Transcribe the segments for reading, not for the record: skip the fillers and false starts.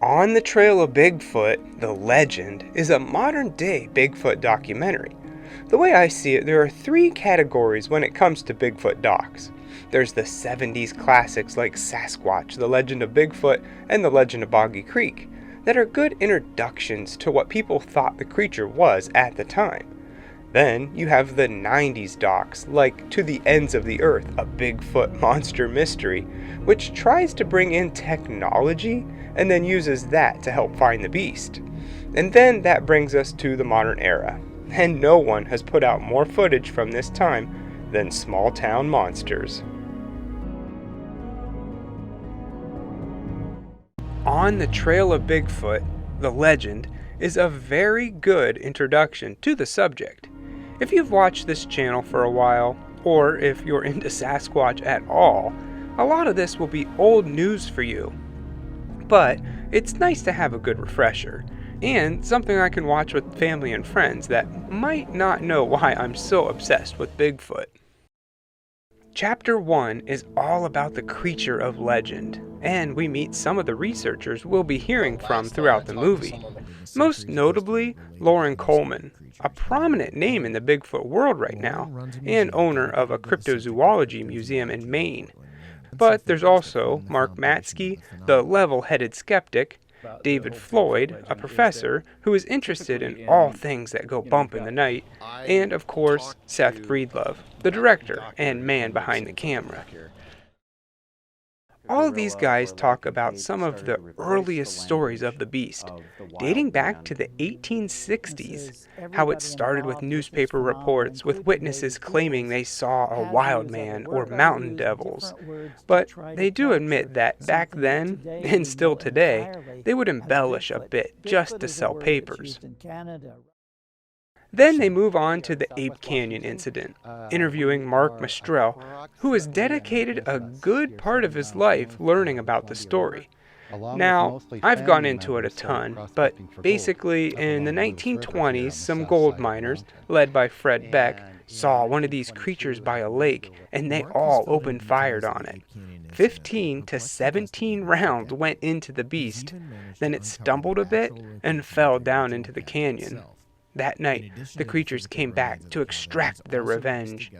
On the Trail of Bigfoot, The Legend, is a modern-day Bigfoot documentary. The way I see it, there are three categories when it comes to Bigfoot docs. There's the 70s classics like Sasquatch, The Legend of Bigfoot, and The Legend of Boggy Creek, that are good introductions to what people thought the creature was at the time. Then you have the 90s docs, like To the Ends of the Earth, a Bigfoot monster mystery, which tries to bring in technology and then uses that to help find the beast. And then that brings us to the modern era, and no one has put out more footage from this time than Small Town Monsters. On the Trail of Bigfoot, The Legend, is a very good introduction to the subject. If you've watched this channel for a while, or if you're into Sasquatch at all, a lot of this will be old news for you. But it's nice to have a good refresher, and something I can watch with family and friends that might not know why I'm so obsessed with Bigfoot. Chapter 1 is all about the creature of legend, and we meet some of the researchers we'll be hearing from throughout the movie. Most notably, Lauren Coleman, a prominent name in the Bigfoot world right now, and owner of a cryptozoology museum in Maine. But there's also Mark MATZKE, the level-headed skeptic, David FLOYD, a professor who is interested in all things that go bump in the night, and of course, Seth Breedlove, the director and man behind the camera. All of these guys talk about some of the earliest stories of the beast, dating back to the 1860s, how it started with newspaper reports with witnesses claiming they saw a wild man or mountain devils. But they do admit that back then, and still today, they would embellish a bit just to sell papers. Then they move on to the Ape Canyon incident, interviewing Mark Mastrell, who has dedicated a good part of his life learning about the story. Now, I've gone into it a ton, but basically in the 1920s, some gold miners, led by Fred Beck, saw one of these creatures by a lake, and they all opened fire on it. 15 to 17 rounds went into the beast, then it stumbled a bit and fell down into the canyon. That night, the creatures came back to extract their revenge.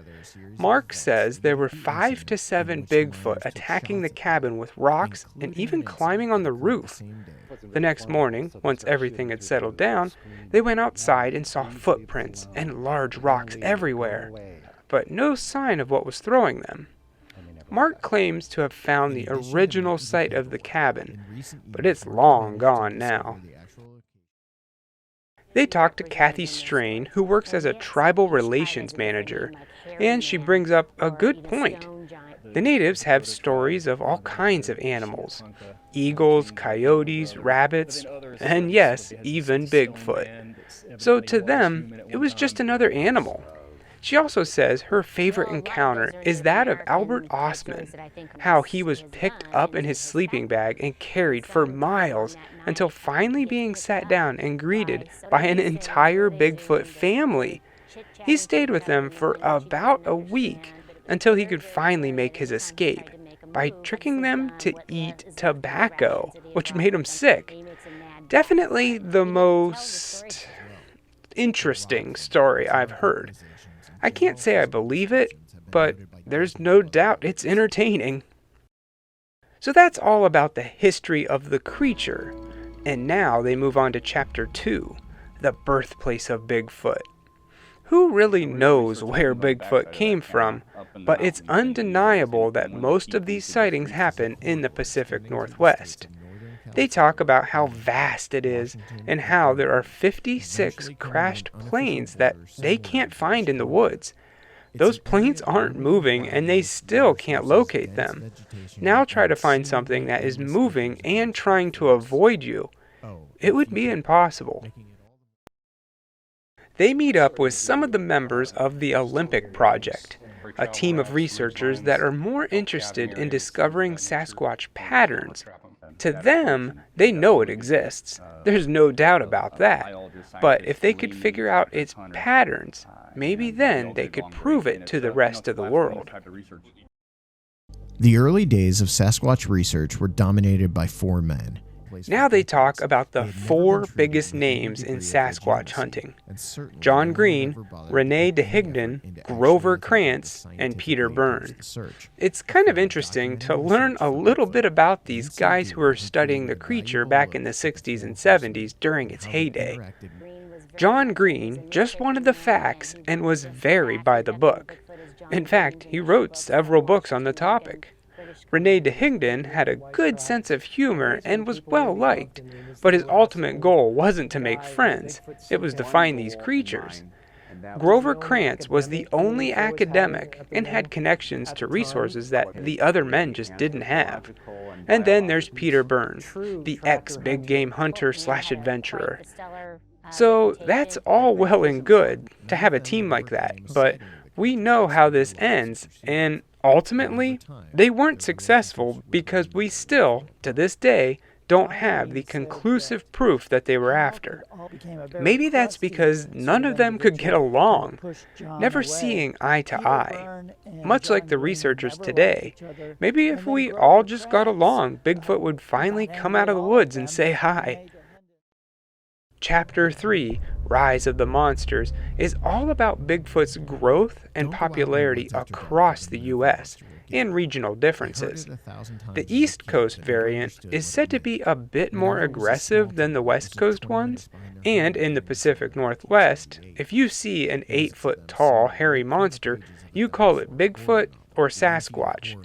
Mark says there were 5 to 7 Bigfoot attacking the cabin with rocks and even climbing on the roof. The next morning, once everything had settled down, they went outside and saw footprints and large rocks everywhere, but no sign of what was throwing them. Mark claims to have found the original site of the cabin, but it's long gone now. They talk to Kathy Strain, who works as a tribal relations manager, and she brings up a good point. The natives have stories of all kinds of animals: eagles, coyotes, rabbits, and yes, even Bigfoot. So to them, it was just another animal. She also says her favorite encounter is that of Albert Ostman, how he was picked up in his sleeping bag and carried for miles until finally being sat down and greeted by an entire Bigfoot family. He stayed with them for about a week until he could finally make his escape by tricking them to eat tobacco, which made him sick. Definitely the most interesting story I've heard. I can't say I believe it, but there's no doubt it's entertaining. So that's all about the history of the creature, and now they move on to Chapter 2, the birthplace of Bigfoot. Who really knows where Bigfoot came from, but it's undeniable that most of these sightings happen in the Pacific Northwest. They talk about how vast it is and how there are 56 crashed planes that they can't find in the woods. Those planes aren't moving and they still can't locate them. Now try to find something that is moving and trying to avoid you. It would be impossible. They meet up with some of the members of the Olympic Project, a team of researchers that are more interested in discovering Sasquatch patterns. To them, they know it exists. There's no doubt about that. But if they could figure out its patterns, maybe then they could prove it to the rest of the world. The early days of Sasquatch research were dominated by 4 men: Now they talk about the four biggest names in Sasquatch hunting: John Green, Rene DeHigden, Grover Krantz, and Peter Byrne. It's kind of interesting to learn a little bit about these guys who were studying the creature back in the 60s and 70s during its heyday. John Green just wanted the facts and was very by the book. In fact, he wrote several books on the topic. Rene DeHigden had a good sense of humor and was well liked, but his ultimate goal wasn't to make friends, it was to find these creatures. Grover Krantz was the only academic and had connections to resources that the other men just didn't have. And then there's Peter Byrne, the ex-big game hunter / adventurer. So that's all well and good to have a team like that, but we know how this ends, and ultimately, they weren't successful because we still, to this day, don't have the conclusive proof that they were after. Maybe that's because none of them could get along, never seeing eye to eye. Much like the researchers today, maybe if we all just got along, Bigfoot would finally come out of the woods and say hi. Chapter 3, Rise of the Monsters, is all about Bigfoot's growth and popularity across the U.S. and regional differences. The East Coast variant is said to be a bit more aggressive than the West Coast ones, and in the Pacific Northwest, if you see an 8-foot-tall hairy monster, you call it Bigfoot or Sasquatch.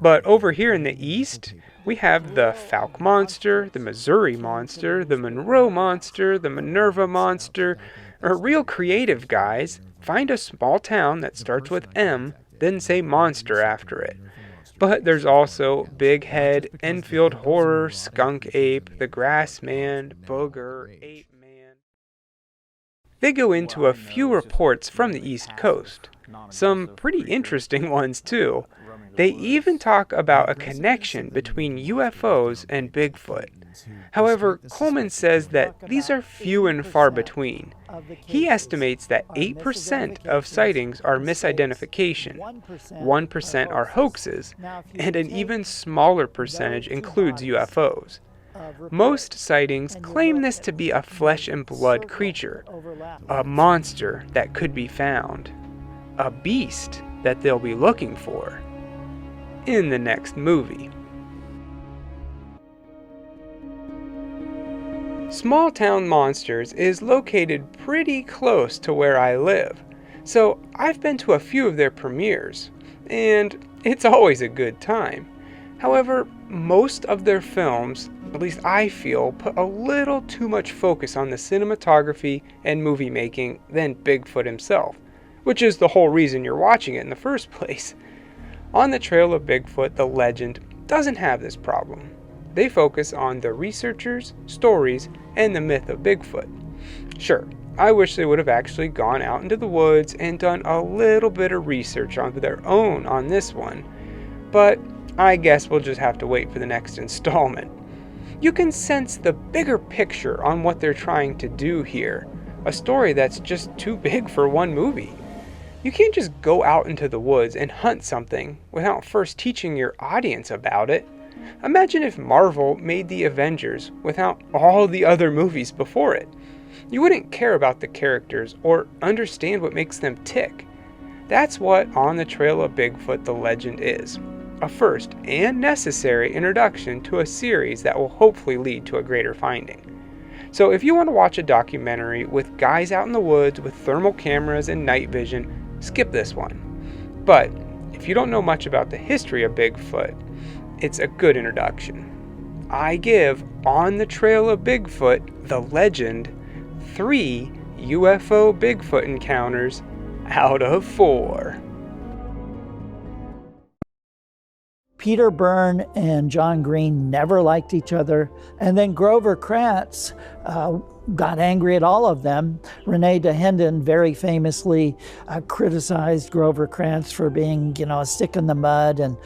But over here in the East, we have the Fouke Monster, the Missouri Monster, the Monroe Monster, the Minerva Monster. Real creative guys find a small town that starts with M, then say monster after it. But there's also Big Head, Enfield Horror, Skunk Ape, the Grass Man, Booger, Ape Man. They go into a few reports from the East Coast. Some pretty interesting ones too. They even talk about a connection between UFOs and Bigfoot. However, Coleman says that these are few and far between. He estimates that 8% of sightings are misidentification, 1% are hoaxes, and an even smaller percentage includes UFOs. Most sightings claim this to be a flesh and blood creature, a monster that could be found, a beast that they'll be looking for in the next movie. Small Town Monsters is located pretty close to where I live, so I've been to a few of their premieres, and it's always a good time. However, most of their films, at least I feel, put a little too much focus on the cinematography and movie making than Bigfoot himself, which is the whole reason you're watching it in the first place. On the Trail of Bigfoot, the legend doesn't have this problem. They focus on the researchers, stories, and the myth of Bigfoot. Sure, I wish they would have actually gone out into the woods and done a little bit of research on their own on this one, but I guess we'll just have to wait for the next installment. You can sense the bigger picture on what they're trying to do here, a story that's just too big for one movie. You can't just go out into the woods and hunt something without first teaching your audience about it. Imagine if Marvel made the Avengers without all the other movies before it. You wouldn't care about the characters or understand what makes them tick. That's what On the Trail of Bigfoot the Legend is. A first and necessary introduction to a series that will hopefully lead to a greater finding. So if you want to watch a documentary with guys out in the woods with thermal cameras and night vision, skip this one. But if you don't know much about the history of Bigfoot, it's a good introduction. I give On the Trail of Bigfoot, the Legend, 3 UFO Bigfoot encounters out of 4. Peter Byrne and John Green never liked each other, and then Grover Krantz got angry at all of them. Rene DeHigden very famously criticized Grover Krantz for being, a stick in the mud, and